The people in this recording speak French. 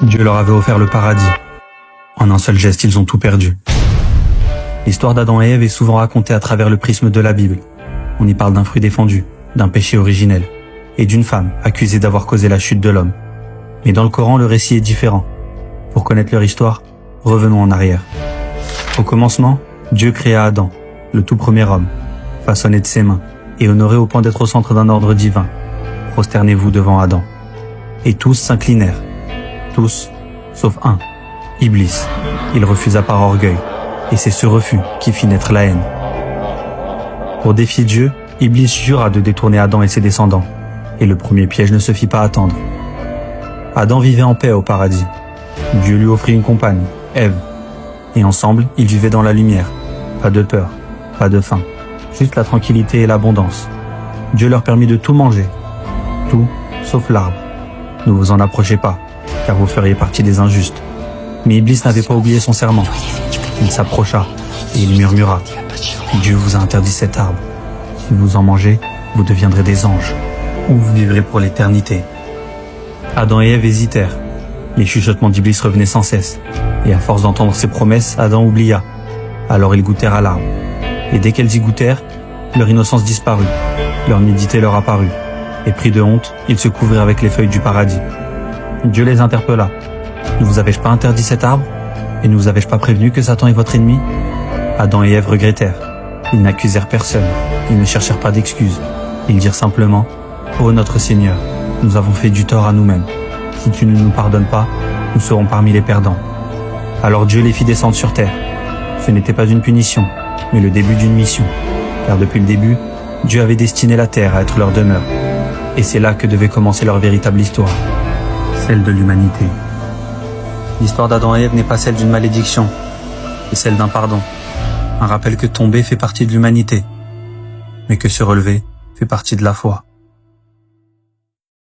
Dieu leur avait offert le paradis. En un seul geste, ils ont tout perdu. L'histoire d'Adam et Ève est souvent racontée à travers le prisme de la Bible. On y parle d'un fruit défendu, d'un péché originel, et d'une femme accusée d'avoir causé la chute de l'homme. Mais dans le Coran, le récit est différent. Pour connaître leur histoire, revenons en arrière. Au commencement, Dieu créa Adam, le tout premier homme, façonné de ses mains, et honoré au point d'être au centre d'un ordre divin. Prosternez-vous devant Adam. Et tous s'inclinèrent. Tous, sauf un, Iblis. Il refusa par orgueil, et c'est ce refus qui fit naître la haine. Pour défier Dieu, Iblis jura de détourner Adam et ses descendants, et le premier piège ne se fit pas attendre. Adam vivait en paix au paradis. Dieu lui offrit une compagne, Ève, et ensemble, ils vivaient dans la lumière. Pas de peur, pas de faim, juste la tranquillité et l'abondance. Dieu leur permit de tout manger, tout sauf l'arbre. Ne vous en approchez pas, car vous feriez partie des injustes. Mais Iblis n'avait pas oublié son serment. Il s'approcha et il murmura : Dieu vous a interdit cet arbre. Si vous en mangez, vous deviendrez des anges, ou vous vivrez pour l'éternité. Adam et Ève hésitèrent. Les chuchotements d'Iblis revenaient sans cesse, et à force d'entendre ses promesses, Adam oublia. Alors ils goûtèrent à l'arbre. Et dès qu'elles y goûtèrent, leur innocence disparut, leur nudité leur apparut, et pris de honte, ils se couvrirent avec les feuilles du paradis. Dieu les interpella. Ne vous avais-je pas interdit cet arbre? Et ne vous avais-je pas prévenu que Satan est votre ennemi? Adam et Ève regrettèrent. Ils n'accusèrent personne, ils ne cherchèrent pas d'excuses. Ils dirent simplement : Ô notre Seigneur, nous avons fait du tort à nous-mêmes. Si tu ne nous pardonnes pas, nous serons parmi les perdants. Alors Dieu les fit descendre sur terre. Ce n'était pas une punition, mais le début d'une mission. Car depuis le début, Dieu avait destiné la terre à être leur demeure. Et c'est là que devait commencer leur véritable histoire, celle de l'humanité. L'histoire d'Adam et Ève n'est pas celle d'une malédiction, c'est celle d'un pardon. Un rappel que tomber fait partie de l'humanité, mais que se relever fait partie de la foi.